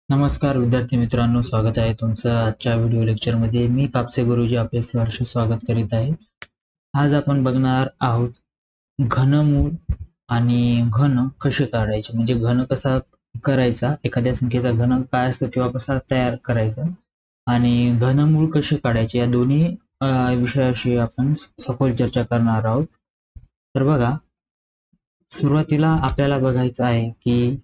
नमस्कार विद्यार्थी मित्रांनो, स्वागत आहे तुमचं आजच्या व्हिडिओ लेक्चरमध्ये. मी कापसे गुरुजी आपले सहर्ष स्वागत करीत आहे. आज आपण बघणार आहोत घनमूळ आणि घन कसे काढायचे, म्हणजे घन कसा करायचा, एखाद्या संख्येचा घन काय असतो किंवा कसा तयार करायचा आणि घनमूळ कसे काढायचे, या दोन्ही विषयाशी आपण सखोल चर्चा करणार आहोत. तर बघा, सुरुवातीला आपल्याला बघायचं आहे की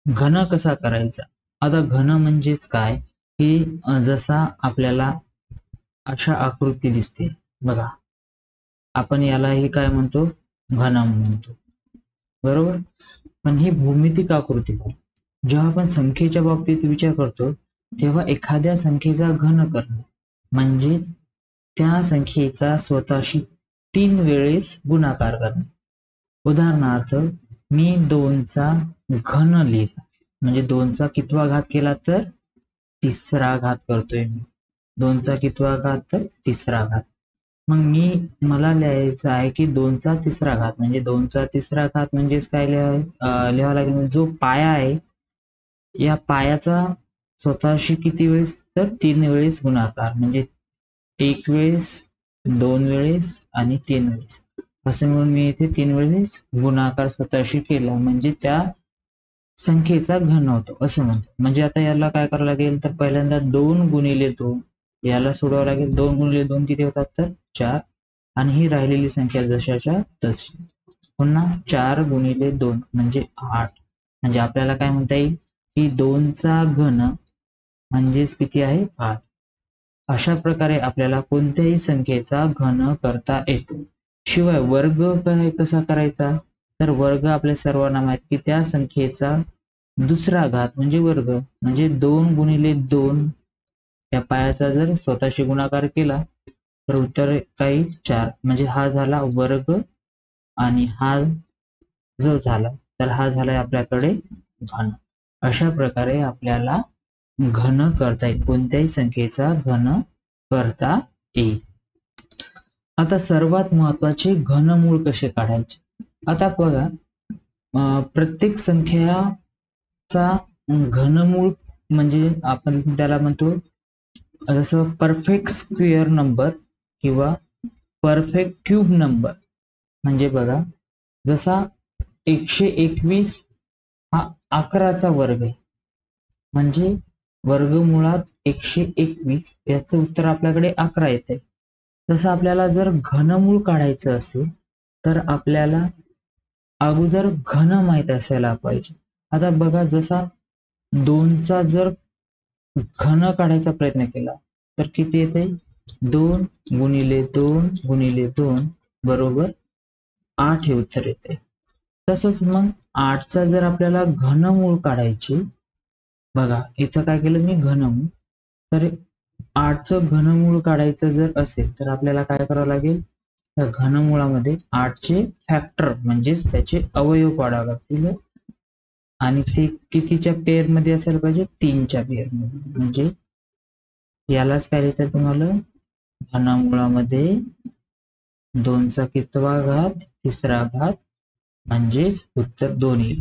घन कसा करायचा. आता घन म्हणजेच काय, की जसा आपल्याला अशा आकृती दिसते बघा, आपण यालाही काय म्हणतो, घन म्हणतो, बरोबर. पण ही भौमितिक आकृती आहे. जेव्हा आपण संख्येच्या बाबतीत विचार करतो तेव्हा एखाद्या संख्येचा घन करणे म्हणजेच त्या संख्येचा स्वतःशी 3 वेळेस गुणाकार करणे. उदाहरणार्थ, मी 2चा घन लिहिला म्हणजे 2चा कितवा घात केला तर तिसरा घात करतोय मी. 2चा कितवा घात तर तिसरा घात. मग मला लिहायचं आहे की 2चा तिसरा घात म्हणजे 2चा तिसरा घात म्हणजेच काय लिहावं लागेल, म्हणजे जो पाया आहे या पायाचा स्वतःशी किती वेळेस तर 3 वेळेस गुणाकार, म्हणजे 1 वेळेस, 2 वेळेस आणि 3 वेळेस, असं म्हणून मी इथे 3 वेळेस गुणाकार स्वतःशी केला म्हणजे त्या संख्येचा घन होतो असं म्हणतो. म्हणजे आता याला काय करावं लागेल तर पहिल्यांदा 2 गुणिले 2 याला सोडवावं लागेल. 2 गुणिले 2 किती होतात तर 4, आणि ही राहिलेली संख्या जशाच्या तशी. पुन्हा 4 गुणिले 2 म्हणजे 8, म्हणजे आपल्याला काय म्हणता येईल की 2चा घन म्हणजेच किती आहे 8. अशा प्रकारे आपल्याला कोणत्याही संख्येचा घन करता येतो. शिवाय वर्ग कसा करायचा, तर वर्ग आपल्या सर्वांना माहित की त्या संख्येचा दुसरा घात म्हणजे वर्ग, म्हणजे 2 गुणिले 2 या पायाचा जर स्वतःशी गुणाकार केला तर उत्तर काही 4, म्हणजे हा झाला वर्ग, आणि हा जो झाला तर हा झालाय आपल्याकडे घन. अशा प्रकारे आपल्याला घन करता येईल, कोणत्याही संख्येचा घन करता येईल. आता सर्वात महत्वाचे घनमूळ कसे काढायचे. आता बघा, प्रत्येक संख्याचा घनमूळ म्हणजे आपण त्याला म्हणतो जसं परफेक्ट स्क्वेअर नंबर किंवा परफेक्ट क्यूब नंबर. म्हणजे बघा, जसा 121 हा 11चा वर्ग आहे, म्हणजे वर्गमुळात 121 याचं उत्तर आपल्याकडे 11 येते. तसं आपल्याला जर घनमूळ काढायचं असेल तर आपल्याला अगोदर घन माहित असायला पाहिजे. आता बघा, जसा 2चा जर घन काढायचा प्रयत्न केला तर किती येते, 2 गुणिले 2 गुणिले 2 बरोबर 8 हे उत्तर येते. तसंच मग 8चा जर आपल्याला घनमूळ काढायची, बघा इथं काय केलं मी घनमूळ, तर 8चं घनमूळ काढायचं जर असेल तर आपल्याला काय करावं लागेल, त्या घनमुळामध्ये 8चे फॅक्टर म्हणजेच त्याचे अवयव पाडावे लागतील, आणि ते कितीच्या पेअर मध्ये असायला पाहिजे, 3च्या पेअर मध्ये. म्हणजे यालाच काय लिहितात तुम्हाला, घनमुळामध्ये 2चा कितवा घात तिसरा घात म्हणजेच उत्तर 2 येईल.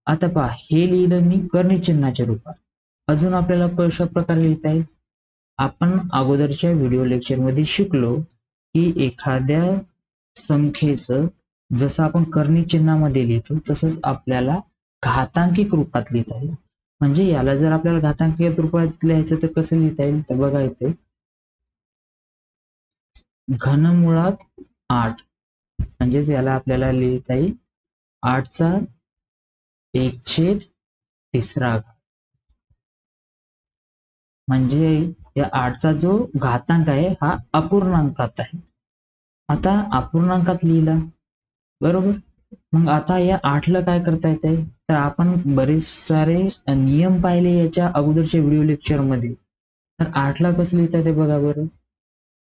आता पहा, हे लिहिलं मी कर्ण चिन्हाच्या रूपात. अजून आपल्याला कशा प्रकारे लिहिता येईल, आपण अगोदरच्या व्हिडिओ लेक्चर मध्ये शिकलो की एखाद्या संख्येचं जसं आपण कर्णी चिन्हामध्ये लिहितो तसंच आपल्याला घातांकिक रूपात लिहिता येईल. म्हणजे याला जर आपल्याला घातांकित रूपात लिहायचं तर कसं लिहिता येईल, तर बघा इथे घनमुळात 8, म्हणजेच याला आपल्याला लिहिता येईल 8चा 1/3 घात, म्हणजे या 8चा जो घातांक आहे हा अपूर्णांकात आहे. आता अपूर्णांकात लिहिला बरोबर. मग आता या 8ला काय करता येते, तर आपण बरेच सारे नियम पाहिले याच्या अगोदरच्या व्हिडिओ लेक्चर मध्ये. तर 8ला कसं लिहिता येते बघा बरं.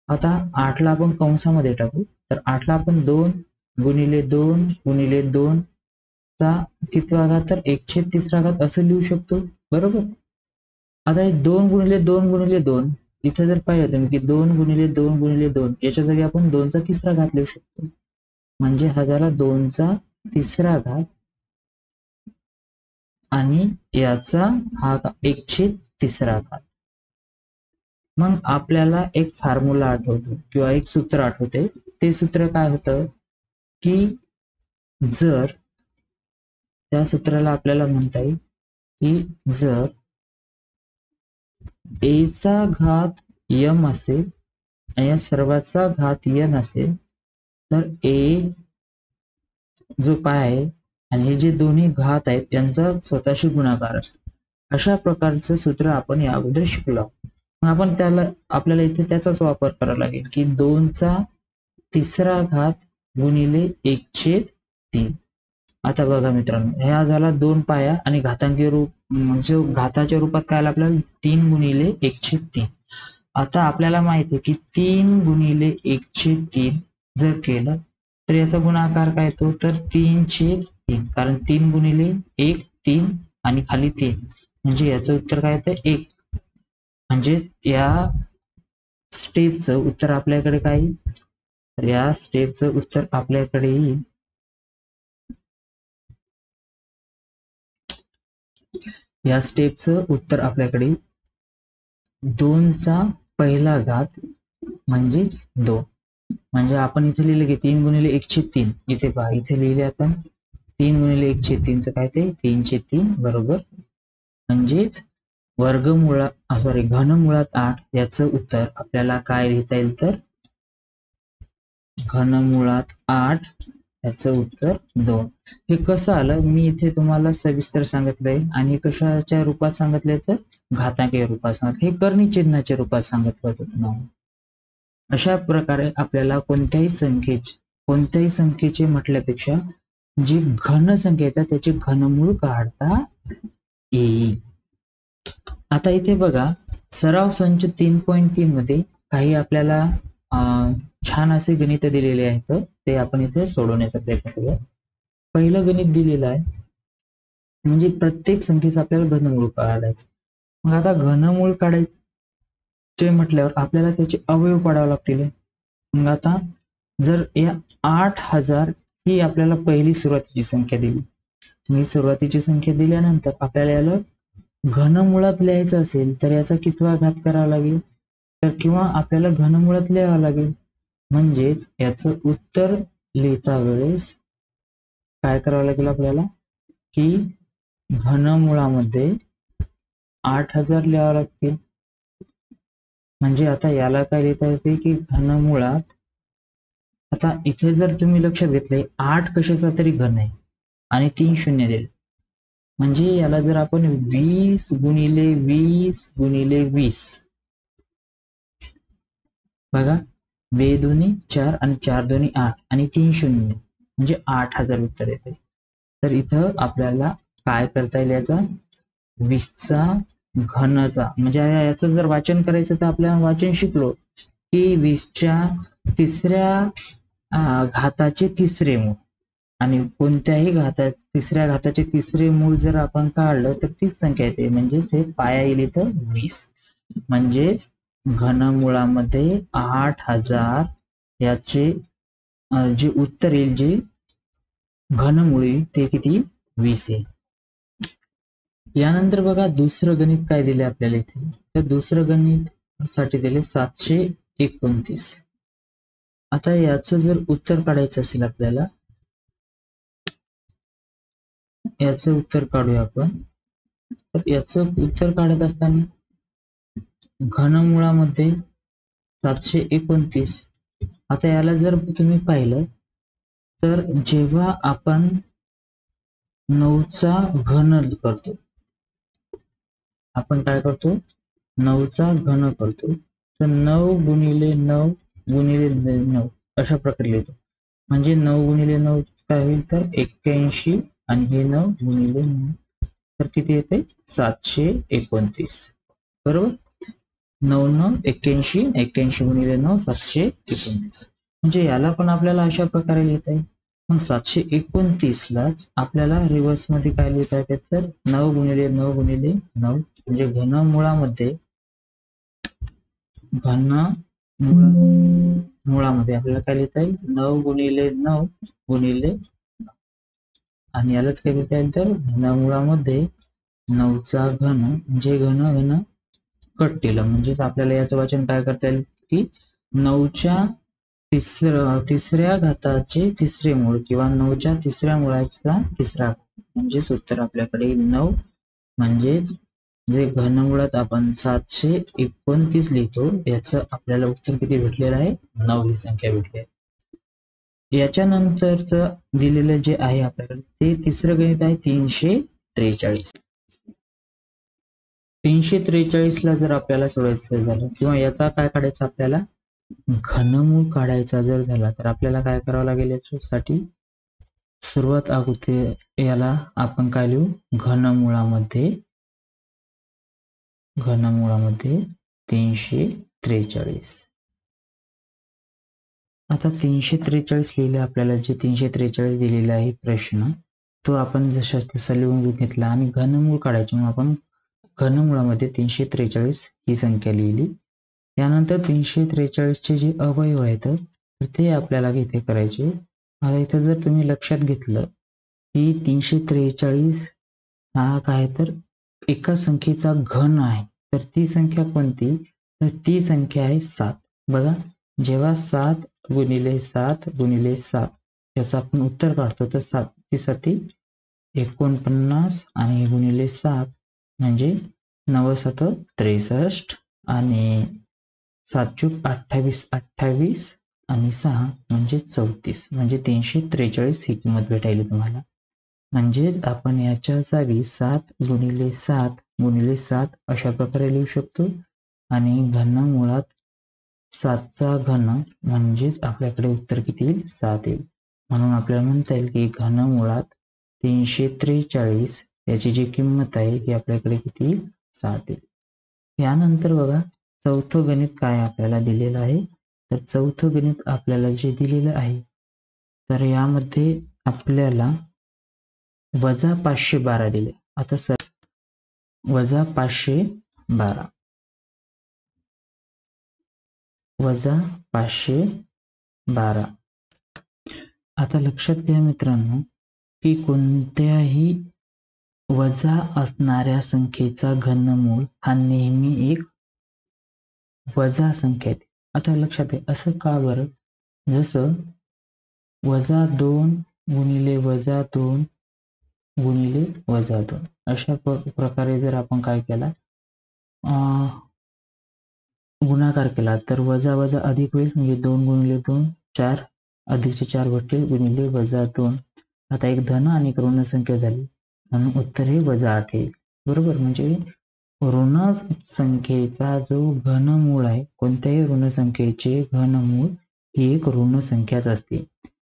आता 8ला आपण कंसामध्ये टाकू, तर 8ला आपण 2 गुणिले 2 गुणिले 2 चा कितवा घात तर 1/3 घात असं लिहू शकतो बरोबर. आता हे 2 गुणिले 2 गुणिले 2 इथे जर पाहिलं तुम्ही की 2 गुणिले 2 गुणिले 2 याच्या जागी आपण 2चा तिसरा घात लिहू शकतो, म्हणजे हा झाला 2चा तिसरा घात आणि याचा हा 1/3 घात. मग आपल्याला एक फॉर्म्युला आठवतो किंवा एक सूत्र आठवते. ते सूत्र काय होतं की जर त्या सूत्राला आपल्याला म्हणता येईल की जर a चा घात m असेल आणि या सर्वाचा घात n असेल तर a जो काय आहे आणि हे जे दोन्ही घात आहेत यांचा स्वतःशी गुणाकार असतो. अशा प्रकारचं सूत्र आपण या अगोदर शिकलो. मग आपण आपल्याला इथे त्याचाच वापर करावा लागेल की 2चा 3रा घात गुणिले 1/3. आता बघा मित्रांनो, ह्या झाला 2 पाया आणि घातांकीय रूप म्हणजे घाताच्या रूपात काय आलं आपल्याला 3 गुणिले 1/3. आता आपल्याला माहिती आहे की 3 गुणिले 1/3 जर केलं तर याचा गुणाकार काय येतो तर 3/3, कारण 3 गुणिले 1 3 आणि खाली 3 म्हणजे याचं उत्तर काय येतं 1. म्हणजे या स्टेपचं उत्तर आपल्याकडे काय येईल तर या स्टेपचं उत्तर आपल्याकडे येईल या स्टेपचं उत्तर आपल्याकडे 2चा पहिला घात म्हणजेच 2. म्हणजे आपण इथे लिहिले की 3 गुणिले 1/3. इथे पहा इथे लिहिले आपण 3 गुणिले 1/3 काय ते 3/3 बरोबर. म्हणजेच घनमुळात 8 याचं उत्तर आपल्याला काय लिहिता येईल तर घनमुळात 8 याचं उत्तर 2. हे कसं आलं मी इथे तुम्हाला सविस्तर सांगितलंय आणि कशाच्या रूपात सांगितलंय तर घातांकीय रूपात सांगितलं. हे कर्णी चिन्हाच्या रूपात सांगितलं होतं तुम्हाला. अशा प्रकारे आपल्याला कोणत्याही संख्येचे म्हटल्यापेक्षा जी घन संख्या येतात त्याचे घनमूळ काढता येईल. आता इथे बघा सराव संच 3.3 मध्ये काही आपल्याला छान असे गणित दिलेले आहेत. ते आपण इथे सोडवण्याचा प्रयत्न करूया. पहिलं गणित दिलेलं आहे म्हणजे प्रत्येक संख्येचं आपल्याला घनमूळ काढायचं. मग आता घनमूळ काढायचे म्हटल्यावर आपल्याला त्याचे अवयव काढावे लागतील. मग आता जर या 8000 ही आपल्याला पहिली सुरुवातीची संख्या दिली. मी सुरुवातीची संख्या दिल्यानंतर आपल्याला याला घनमुळात लिहायचं असेल तर याचा कितवा घात करावा लागेल तर किंवा आपल्याला घनमुळात लिहावं लागेल. म्हणजेच याचं उत्तर लिहिता वेळेस काय करावं लागेल आपल्याला की घनमुळामध्ये 8000 लिहावं लागतील. म्हणजे आता याला काय लिहिता येते की घनमुळात आता इथे जर तुम्ही लक्षात घेतले 8 कशाचा तरी घन आहे आणि 3 शून्य दिले. म्हणजे याला जर आपण 20 गुणिले 20 गुणिले 20 बघा 2 दोन्ही 4 आणि 4 दोन्ही 8 आणि 3 शून्य म्हणजे 8000 उत्तर येते. तर इथं आपल्याला काय करता येईल याचा 20चा घनचा म्हणजे याचं जर वाचन करायचं तर आपल्याला वाचन शिकलो की 20च्या 3ऱ्या घाताचे 3रे मूळ आणि कोणत्याही तिसऱ्या घाताचे 3रे मूळ जर आपण काढलं तर तीच संख्या येते. म्हणजेच हे पाया येईल इथं 20. म्हणजेच घनमुळामध्ये 8000 याचे जे उत्तर येईल जे घनमूळ येईल ते किती 20 येईल. यानंतर बघा दुसरं गणित काय दिले आपल्याला इथे तर दुसरं गणित साठी दिले 729. आता याचं जर उत्तर काढायचं असेल आपल्याला याचं उत्तर काढूया आपण. तर याचं उत्तर काढत असताना घनमुळामध्ये 729. आता याला जर तुम्ही पाहिलं तर जेव्हा आपण 9चा घन करतो आपण काय करतो 9चा घन करतो तर 9 गुणिले 9 गुणिले 9 अशा प्रकारे लिहितो. म्हणजे 9 गुणिले 9 काय होईल तर 81 आणि हे 9 गुणिले 9 तर किती येते 729 बरोबर. 9 9 81 81 गुणिले 9 729. म्हणजे याला पण आपल्याला अशा प्रकारे लिहिता येईल. मग 729 लाच आपल्याला रिव्हर्स मध्ये काय लिहिता येते तर 9 गुणिले 9 गुणिले 9 म्हणजे घनमुळामध्ये आपल्याला काय लिहिता येईल 9 गुणिले 9 गुणिले आणि यालाच काय लिहिता येईल तर घनमुळामध्ये 9चा घन म्हणजे घन घन कट केलं, म्हणजेच आपल्याला याचं वाचन काय करता येईल की 9च्या तिसऱ्या घाताचे तिसरे मूळ किंवा 9च्या तिसऱ्या मुळाचा तिसरा, म्हणजेच उत्तर आपल्याकडे 9. म्हणजेच जे घनमुळात आपण 729 लिहितो याचं आपल्याला उत्तर किती भेटलेलं आहे, 9 ही संख्या भेटली आहे. याच्यानंतरच दिलेलं जे आहे आपल्याकडे ते तिसरं गणित आहे 343. 343 ला जर आपल्याला सोडवायचं झालं किंवा याचा काय काढायचं, आपल्याला घनमूळ काढायचा जर झाला तर आपल्याला काय करावं लागेल, याच्यासाठी सुरुवात अगोदर याला आपण काय लिहू, घनमुळामध्ये 343. आता 343 लिहिले, आपल्याला जे 343 दिलेला आहे प्रश्न तो आपण जसा तसा लिहून घेतला आणि घनमूळ काढायचे, मग आपण घनमुळामध्ये 343 ही संख्या लिहिली. त्यानंतर 343 चे जे अवयव आहेत तर ते आपल्याला इथे करायचे. आता इथं जर तुम्ही लक्षात घेतलं की 343 हा काय तर एका संख्येचा घन आहे, तर ती संख्या कोणती, तर ती संख्या आहे 7. बघा, जेव्हा 7 गुणिले 7 गुणिले 7 याचं आपण उत्तर काढतो तर 7 49 आणि गुणिले 7 म्हणजे 9 7 63 आणि 7 28 28 आणि 6 म्हणजे 34, म्हणजे 343 ही किंमत भेटायली तुम्हाला. म्हणजेच आपण याच्या जागी 7 गुणिले 7 गुणिले 7 अशा प्रकारे लिहू शकतो आणि घनमुळात 7चा घन म्हणजेच आपल्याकडे उत्तर किती येईल, 7 येईल. म्हणून आपल्याला म्हणता येईल की घनमुळात 343 याची जी किंमत आहे ही आपल्याकडे किती येईल, 7 येईल. यानंतर बघा चौथं गणित काय आपल्याला दिलेलं आहे, तर चौथं गणित आपल्याला जे दिलेलं आहे तर यामध्ये आपल्याला वजा 512 दिले. आता सर वजा 512 वजा 512. आता लक्षात घ्या मित्रांनो की कोणत्याही वजा असणाऱ्या संख्येचा घनमूळ हा नेहमी एक वजा संख्या आहे. आता लक्षात घ्या, असं का बरं, जसं -2 गुणिले -2 गुणिले -2 अशा प्रकारे जर आपण काय केला, गुणाकार केला तर वजा वजा अधिक होईल, म्हणजे 2 गुणिले 2 4 अधिकचे 4 भेटतील गुणिले -2. आता एक धन आणि एक ऋण संख्या झाली म्हणून उत्तर हे -8 येईल. बरोबर, म्हणजे ऋण संख्येचा जो घनमूळ आहे, कोणत्याही ऋण संख्येचे घनमूळ ही एक ऋण संख्याच असते.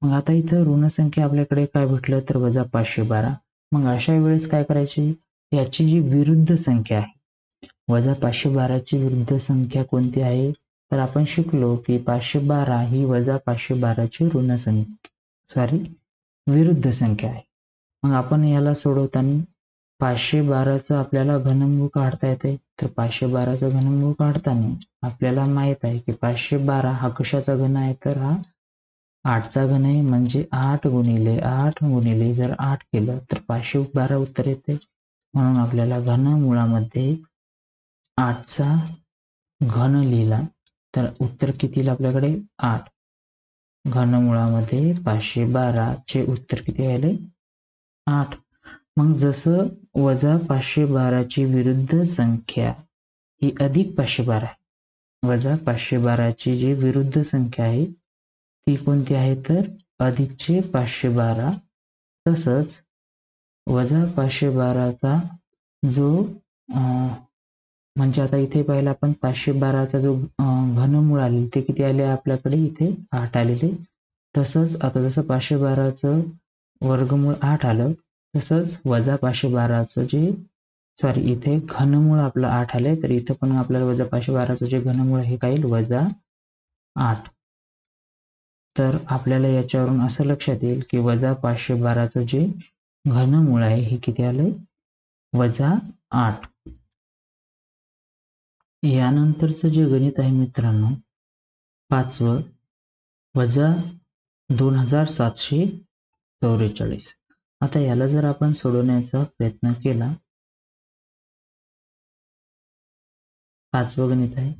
मग आता इथं ऋण संख्या आपल्याकडे काय भेटलं, तर वजा 512. मग अशा वेळेस काय करायचे, याची जी विरुद्ध संख्या आहे, वजा 512 ची विरुद्ध संख्या कोणती आहे, तर आपण शिकलो की 512 ही वजा 512 ची ऋण संख्या विरुद्ध संख्या आहे. मग आपण याला सोडवताना 512चं आपल्याला घनमूळ काढता येते, तर 512चं घनमूळ काढताना आपल्याला माहित आहे की 512 हा कशाचा घन आहे, तर हा 8चा घन आहे. म्हणजे 8 गुणिले 8 गुणिले जर 8 केलं तर 512 उत्तर येते. म्हणून आपल्याला घनमुळामध्ये 8चा घन लिहिला तर उत्तर किती येईल आपल्याकडे, 8. घनमुळामध्ये 512 चे उत्तर किती आले, 8. मग जसं वजा 512 ची विरुद्ध संख्या ही अधिक 512 आहे, वजा 512 ची जी विरुद्ध संख्या आहे ती कोणती आहे, तर अधिकचे 512. तसंच वजा 512चा जो म्हणजे आता इथे पाहिलं आपण 512चा जो घनमूळ आले ते किती आले आपल्याकडे, इथे 8 आलेले. तसंच आता जसं 512चं वर्गमूळ 8 आलं, तसंच वजा 512चं जे इथे घनमूळ आपलं 8 आलंय, तर इथं पण आपल्याला वजा 512चं जे घनमूळ हे काय येईल, वजा 8. तर आपल्याला याच्यावरून असं लक्षात येईल की वजा 512चं जे घनमूळ आहे हे किती आलंय, वजा 8. यानंतरचं जे गणित आहे मित्रांनो 5वं, वजा 2744. आता याला जर आपण सोडवण्याचा प्रयत्न केला पाचवं गणित आहे.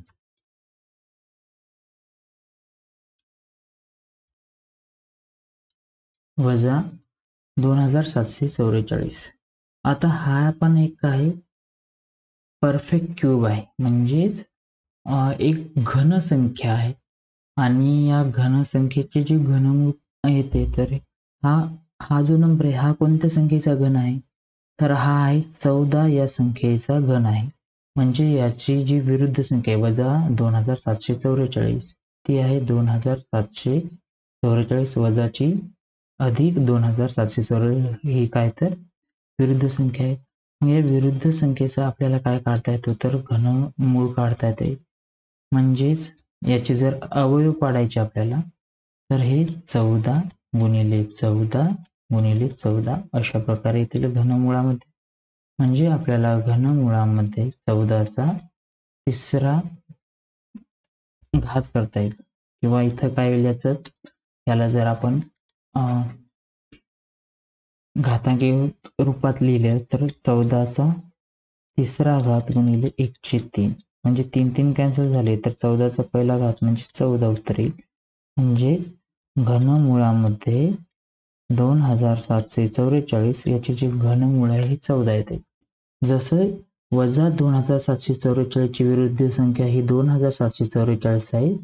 वजा 2744. आता हा पण एक आहे परफेक्ट क्यूब आहे, म्हणजेच एक घन संख्या आहे आणि या घन संख्येचे जे घनमूळ येते तर हा हा जो नंबर आहे हा कोणत्या संख्येचा घन आहे, तर हा आहे 14 या संख्येचा घन आहे. म्हणजे याची जी विरुद्ध संख्या आहे वजा 2744 ती आहे 2744 वजाची अधिक 2744 ही काय तर विरुद्ध संख्या आहे. या विरुद्ध संख्येचा आपल्याला काय काढता येतो तर घनमूळ काढता येते. म्हणजेच याचे जर अवयव पाडायचे आपल्याला तर हे 14 गुणिले 14 गुणिले 14 अशा प्रकारे येतील घनमुळामध्ये. म्हणजे आपल्याला घनमुळामध्ये 14चा तिसरा घात करता येईल किंवा इथं काय होईल याला जर आपण घातांकी रूपात लिहिले तर 14चा तिसरा घात गुणिले 1/3 म्हणजे 3 कॅन्सल झाले तर 14चा पहिला घात म्हणजे 14 उत्तर येईल. म्हणजे घनमुळामध्ये 2744 याची जी घनमूळ आहे ही 14 येते. जसं वजा 2744 ची विरुद्ध संख्या ही 2744 आहे,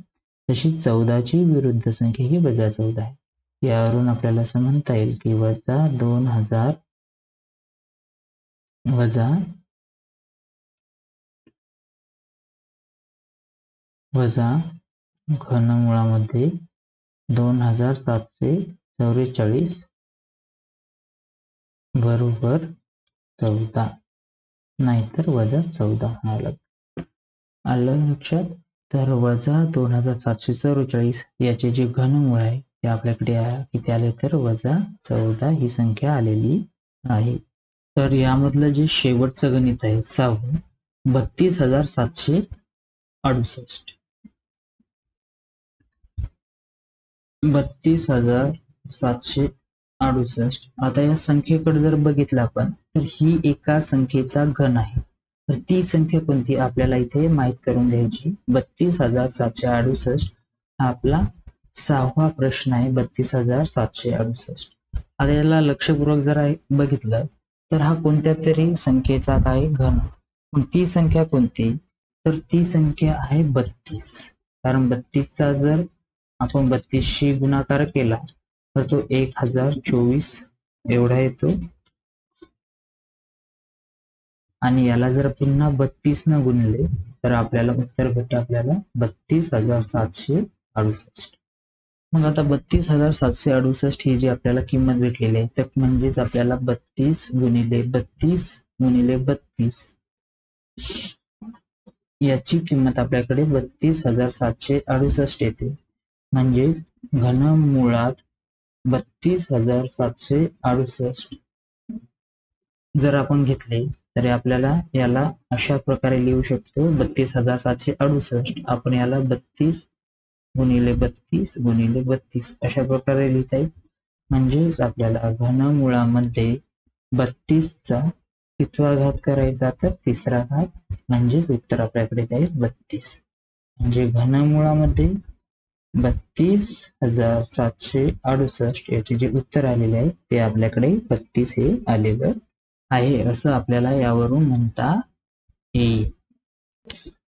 तशी 14ची विरुद्ध संख्या ही वजा 14 आहे. यावरून आपल्याला असं म्हणता येईल की वजा 2000 वजा घनमुळामध्ये 2744 बरोबर 14 नाहीतर वजा 14 आलं लक्षात. तर वजा 2744 याचे जे घनमूळ आहे ते आपल्याकडे किती आले तर वजा 14 ही संख्या आलेली आहे. तर यामधलं जे शेवटचं गणित आहे 6वं 32768 32,768. आता या संख्येकडे जर बघितलं आपण तर ही एका संख्येचा घन आहे. तर ती संख्या कोणती आपल्याला इथे माहित करून घ्यायची. 32,768 हा आपला 6वा प्रश्न आहे. 32,768. आता याला लक्षपूर्वक जर बघितलं तर हा कोणत्या तरी संख्येचा काय घन. पण ती संख्या कोणती तर ती संख्या आहे 32. कारण 32चा जर आपण 32शी गुणाकार केला तर तो 1024 एवढा येतो. आणि याला जर पुन्हा 32 न गुणले तर आपल्याला उत्तर भेटते आपल्याला 32,768. मग आता 32,768 ही जी आपल्याला किंमत भेटलेली आहे तर म्हणजेच आपल्याला 32 गुणिले 32 गुणिले 32 याची किंमत आपल्याकडे 32,768 येते. म्हणजेच घनमुळात 32,768 जर आपण घेतले तर आपल्याला याला अशा प्रकारे लिहू शकतो. 32,768 आपण याला 32 गुणिले 32 गुणिले 32 अशा प्रकारे लिहिता येईल. म्हणजेच आपल्याला घनमुळामध्ये 32चा कितवा घात करायचा तर तिसरा घात. म्हणजेच उत्तर आपल्याकडे जाईल 32. म्हणजे घनमुळामध्ये 32,768 याचे जे उत्तर आलेले आहे ते आपल्याकडे 32 हे आलेलं आहे असं आपल्याला यावरून म्हणता येईल.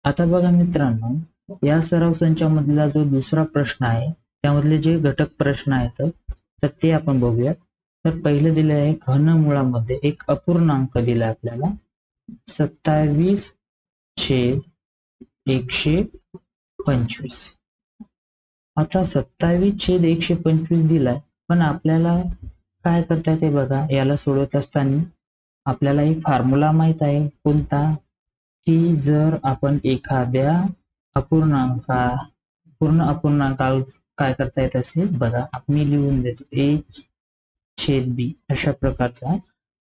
आता बघा मित्रांनो, या सराव संचामधला जो दुसरा प्रश्न आहे त्यामधले जे घटक प्रश्न आहेत तर ते आपण बघूया. तर पहिले दिले आहे घनमुळामध्ये एक अपूर्णांक दिला आपल्याला 27/125. आता 27/125 दिलाय, पण आपल्याला काय करता येते बघा. याला सोडवत असताना आपल्याला एक फॉर्म्युला माहित आहे कोणता, की जर आपण एखाद्या पूर्ण अपूर्णांकाला काय करता येत असेल बघा. मी लिहून देतो a/b अशा प्रकारचा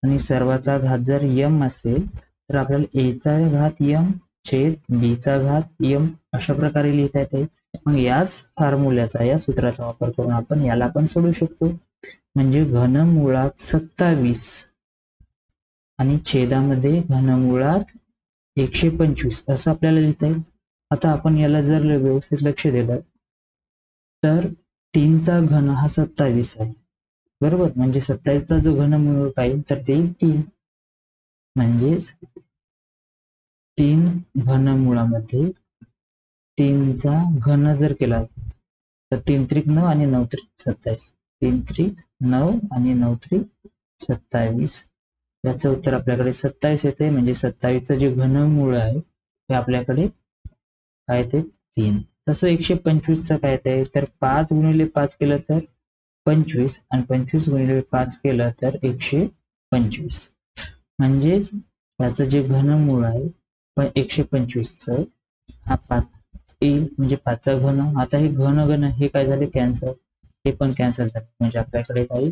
आणि सर्वाचा घात जर m असेल तर आपल्याला a चा घात m छेद b चा घात m अशा प्रकारे लिहिता येते. मग याच फॉर्म्युल्याचा या सूत्राचा वापर करून आपण याला पण सोडवू शकतो. म्हणजे घनमुळात 27 आणि छेदामध्ये घनमुळात 125 असं आपल्याला लिहिता येईल. आता आपण याला जर व्यवस्थित लक्ष दिलं तर 3चा घन हा 27 आहे, बरोबर. म्हणजे 27चा जो घनमूळ येईल तर ते 3, म्हणजेच 3 घनमुळामध्ये 3चा घन जर केला तर 3 त्रिक 9 आणि 9 त्रिक 27, 3 त्रिक 9 आणि 9 त्रिक 27. याचं उत्तर आपल्याकडे 27 येते. म्हणजे 27चं जे घनमूळ आहे ते आपल्याकडे काय ते 3. तसं 125चं काय ते तर 5 गुणिले 5 केलं तर 25 आणि 25 गुणिले 5 केलं तर 125. म्हणजेच त्याचं जे घनमूळ आहे पण 125चं हा 5 येईल, म्हणजे 5चा घन. आता हे घन हे काय झाले कॅन्सल, हे पण कॅन्सल झाले. म्हणजे आपल्याकडे काही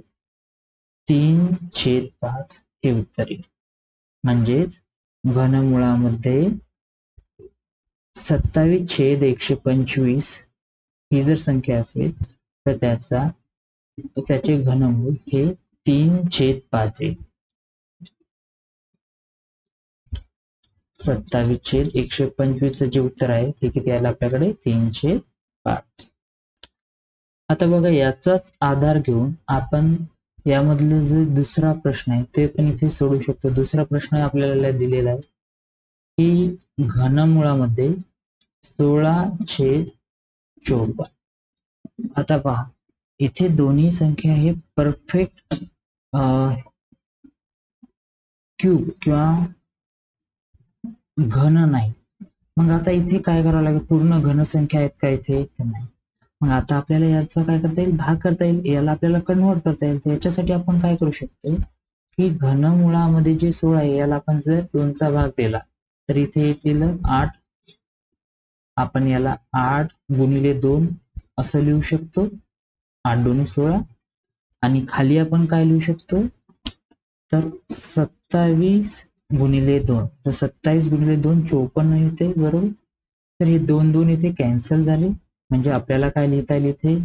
3/5 हे उत्तर येईल. म्हणजेच घनमुळामध्ये 27/125 ही जर संख्या असेल तर त्याचे घनमूळ हे 3/5 येईल. 27/125 जे उत्तर आहे ते किती आलं आपल्याकडे 3/5. आता बघा याचाच आधार घेऊन आपण यामधले जो दुसरा प्रश्न आहे ते पण इथे सोडू शकतो. दुसरा प्रश्न आपल्याला दिलेला आहे की घनमुळामध्ये 16/54. आता पहा इथे दोन्ही संख्या हे परफेक्ट क्यूब किंवा घन नाही. मग आता इथे काय करावं लागेल, पूर्ण घनसंख्या आहेत का इथे नाही. मग आता आपल्याला याचा काय करता येईल, भाग करता येईल, याला आपल्याला कन्व्हर्ट करता येईल. तर याच्यासाठी आपण काय करू शकतो की घनमुळामध्ये जे 16 आहे याला आपण जर 2चा भाग दिला तर इथे येतील 8. आपण याला 8 गुणिले 2 असं लिहू शकतो, 8 2 16. आणि खाली आपण काय लिहू शकतो तर 27 गुणिले 2. तर 27 गुणिले 2 54 येते, बरोबर. तर हे 2 2 इथे कॅन्सल झाले. म्हणजे आपल्याला काय लिहिता येईल इथे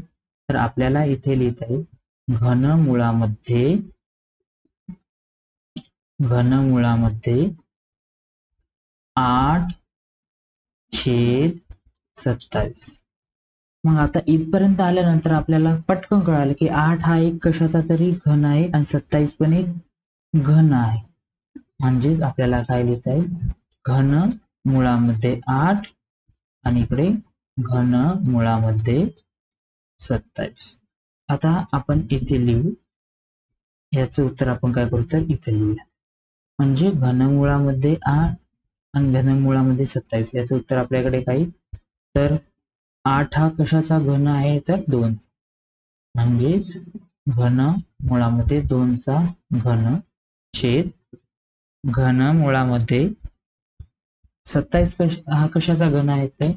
तर आपल्याला इथे लिहिता येईल घनमुळामध्ये 8/27. मग आता इथपर्यंत आल्यानंतर आपल्याला पटकन कळालं की 8 हा एक कशाचा तरी घन आहे आणि 27 पण एक घन आहे. म्हणजेच आपल्याला काय लिहिता येईल घनमुळामध्ये 8 आणि इकडे घनमुळामध्ये 27. आता आपण इथे लिहू, याचं उत्तर आपण काय करू तर इथे लिहूया. म्हणजे घनमुळामध्ये 8 आणि घनमुळामध्ये 27 याचं उत्तर आपल्याकडे काय तर 8 हा कशाचा घन आहे तर 2. म्हणजेच घनमुळामध्ये 2चा घन छेद घनमुळामध्ये 27 हा कशाचा घन आहे तर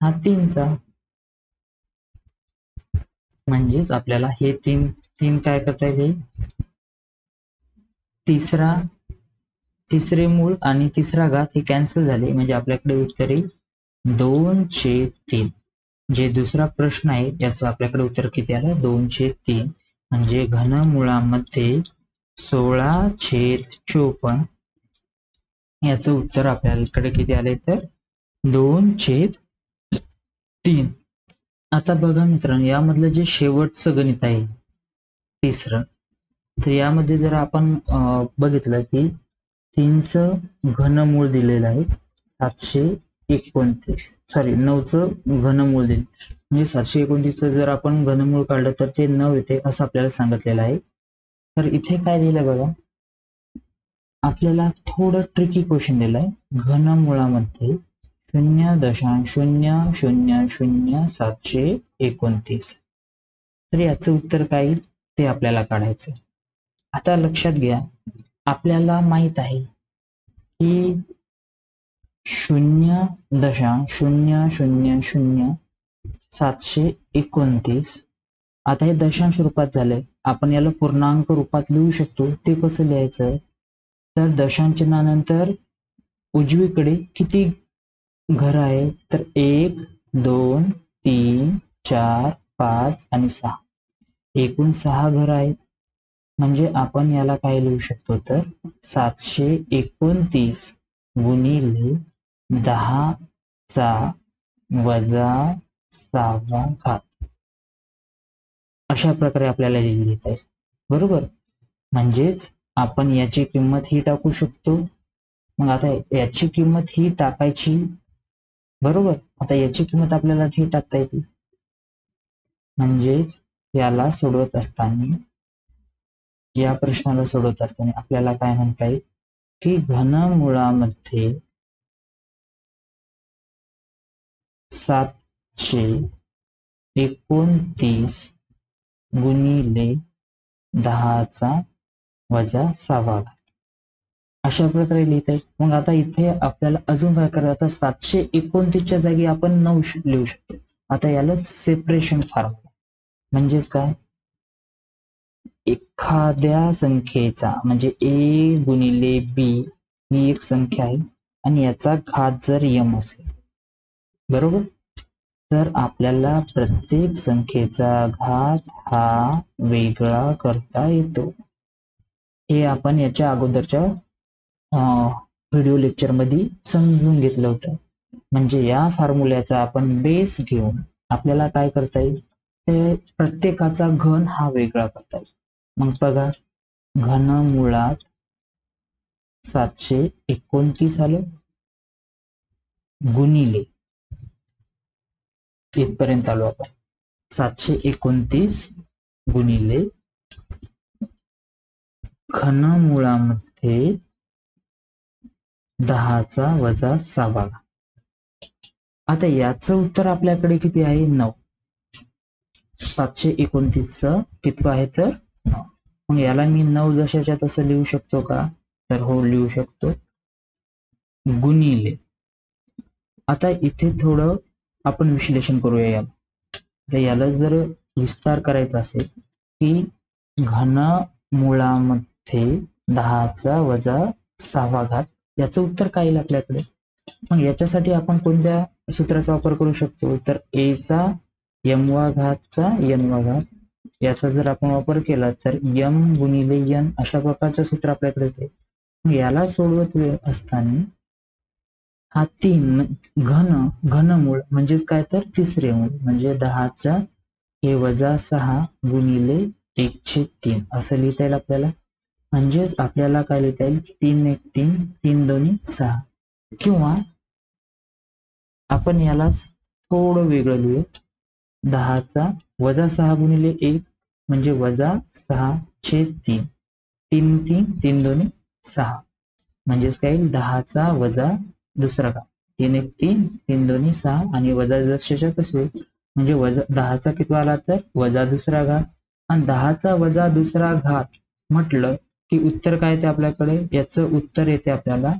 हा 3चा. म्हणजेच आपल्याला हे 3 काय करता येईल, तिसरे मूळ आणि तिसरा घात हे कॅन्सल झाले. म्हणजे आपल्याकडे उत्तर येईल 2/3. जे दुसरा प्रश्न आहे याचं आपल्याकडे उत्तर किती आलं 2/3. म्हणजे घनमुळामध्ये 16/54 याचं उत्तर आपल्याकडे किती आले तर 2/3. आता बघा मित्रांनो, यामधलं जे शेवटचं गणित आहे तिसरं, तर यामध्ये जर आपण बघितलं की 3चं घनमूळ दिलेलं आहे 729, सॉरी 9चं घनमूळ दिले. म्हणजे 729चं जर आपण घनमूळ काढलं तर ते 9 येते असं आपल्याला सांगितलेलं आहे. तर इथे काय दिलं बघा, आपल्याला थोडं ट्रिकी क्वेश्चन दिलाय. घनमुळामध्ये 0.000729. तर याचं उत्तर काय येईल ते आपल्याला काढायचं. आता लक्षात घ्या, आपल्याला माहित आहे की 0.000729. आता हे दशांश रूपात झालंय, आपण याला पूर्णांक रूपात लिहू शकतो. ते कसं लिहायचं तर दशांश चिन्हानंतर उजवीकडे किती घर आहे तर 1 2 3 4 5 आणि 6, एकूण 6 घर आहेत. म्हणजे आपण याला काय लिहू शकतो तर 729 गुणिले 10⁻⁶ अशा प्रकारे आपल्याला लिहिता येईल. बरोबर. म्हणजेच आपण याची किंमत ही टाकू शकतो. मग आता याची किंमत ही टाकायची. बरोबर. आता याची किंमत आपल्याला ही टाकता येते. म्हणजेच याला सोडवत असताना, या प्रश्नाला सोडवत असताना आपल्याला काय म्हणता येईल की घनमुळामध्ये 729 गुणिले 10⁻⁶ अशा प्रकारे लिहिता येईल. मग आता इथे आपल्याला अजून काय करायचं, 729च्या जागी आपण 9 लिहू शकतो. आता याला सेपरेशन फॉर्म्युला म्हणजेच काय, एखाद्या संख्येचा म्हणजे ए गुणिले बी ही एक संख्या आहे आणि याचा घात जर यम असेल, बरोबर, तर आपल्याला प्रत्येक संख्येचा घात हा वेगळा करता येतो. हे आपण याच्या अगोदरच्या व्हिडिओ लेक्चर मध्ये समजून घेतलं होतं. म्हणजे या फॉर्म्युल्याचा आपण बेस घेऊन आपल्याला काय करता येईल, ते प्रत्येकाचा घन हा वेगळा करता येईल. मग बघा, घनमुळात 729 आलं गुणिले, इथपर्यंत आलो आपण, 729 गुणिले घनमुळामध्ये 10⁻⁶. आता याचं उत्तर आपल्याकडे किती आहे, 9. 729 कितवं आहे तर 9. मग याला मी 9 जशाच्या तसं लिहू शकतो का, तर हो लिहू शकतो. गुणिले, आता इथे थोडं आपण विश्लेषण करूया याला. तर याला जर विस्तार करायचा असेल की घनमुळामध्ये 10⁻⁶ याचं उत्तर काय येईल आपल्याकडे. मग याच्यासाठी आपण कोणत्या सूत्राचा वापर करू शकतो, तर ए चा यमवा घातचा एनवा घात, याचा जर आपण वापर केला तर यम गुणिले एन अशा प्रकारचं सूत्र आपल्याकडे येते. याला सोडवत असताना हा 3 घनमूळ म्हणजेच काय तर तिसरे मूळ म्हणजे 10⁻⁶ गुणिले 1/3 असं लिहिता येईल आपल्याला. म्हणजेच आपल्याला काय लिहिता येईल, 3 1 3 3 2 6, किंवा आपण याला थोडं वेगळं लिहू, 10⁻⁶ गुणिले 1 म्हणजे -6/3 3 3 3 2 6, म्हणजेच काय येईल 10⁻² 3 1 3 3 2 6 आणि वजा जशाच्या तसे, म्हणजे -10चा कितवा आला तर -2 आणि 10⁻² म्हटलं की उत्तर काय येते आपल्याकडे, याचं उत्तर येते आपल्याला.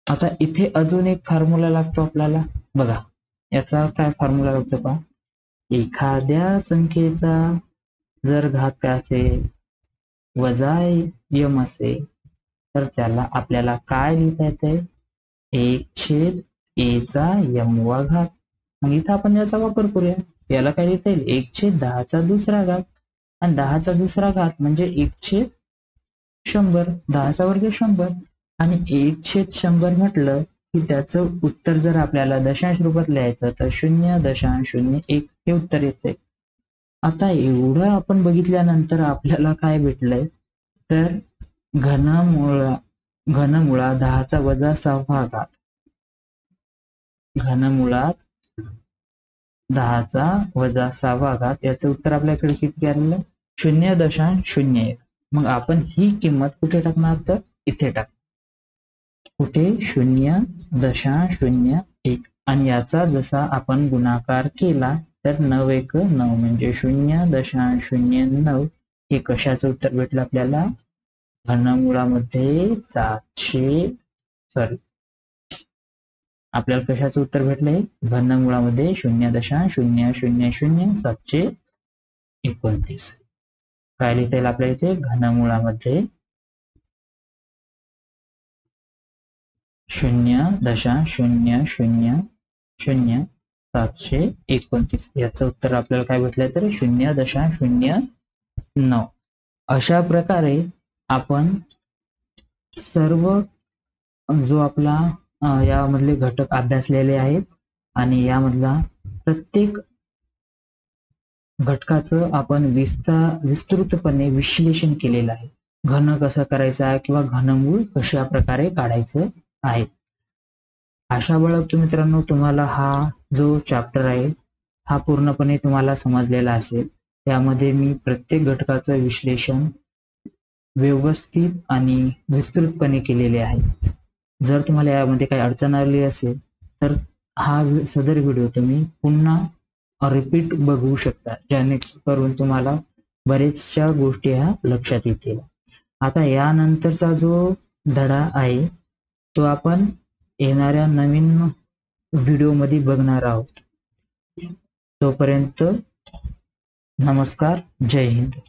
आता इथे अजून एक फॉर्म्युला लागतो आपल्याला. बघा, याचा काय फॉर्म्युला लागतो पहा, एखाद्या संख्येचा जर घात काय असेल वजा यम असेल तर त्याला आपल्याला काय लिहिता येते, 1/a चा यमवा घात. मग इथं आपण याचा वापर करूया. याला काय लिहिता येईल, 1/10⁻², आणि 10⁻² म्हणजे 1/100, 10⁻² 100, आणि 1/100 म्हटलं की त्याचं उत्तर जर आपल्याला दशांश रूपात लिहायचं तर 0.01 हे उत्तर येते. आता एवढं आपण बघितल्यानंतर आपल्याला काय भेटलंय, तर घनमुळा 10⁻⁶ घनमुळात 10⁻⁶ याचं उत्तर आपल्याकडे किती आलेलं, 0.01. मग आपण ही किंमत कुठे टाकणार, तर इथे टाक, कुठे 0.01, आणि याचा जसा आपण गुणाकार केला तर 9 1 9 म्हणजे 0.09. हे कशाचं उत्तर भेटलं आपल्याला, घनमुळामध्ये आपल्याला कशाचं उत्तर भेटलंय, घनमुळामध्ये 0.000729. काय लिहिता येईल आपल्या इथे, घनमुळामध्ये 0.000729. याचं उत्तर आपल्याला काय भेटलंय, तर 0.09. अशा प्रकारे आपण सर्व जो आपला यामधले घटक अभ्यासलेले आहेत आणि यामधला प्रत्येक घटकाचं आपण विस्तृतपणे विश्लेषण केलेलं आहे. घन कसं करायचं आहे किंवा घनमूळ कशा प्रकारे काढायचं आहे. आशा बाळगतो मित्रांनो तुम्हाला हा जो चॅप्टर आहे हा पूर्णपणे तुम्हाला समजलेला असेल. यामध्ये मी प्रत्येक घटकाचं विश्लेषण व्यवस्थित आणि विस्तृतपणे केलेले आहे. जर तुम्हाला यामध्ये काही अडचण आली असेल तर हा सदर व्हिडिओ तुम्ही पुन्हा रिपीट बघू शकता, जेणेकरून तुम्हाला बरेचशा गोष्टी ह्या लक्षात येतील. आता यानंतरचा जो धडा आहे तो आपण येणाऱ्या नवीन व्हिडिओमध्ये बघणार आहोत. तोपर्यंत नमस्कार, जय हिंद.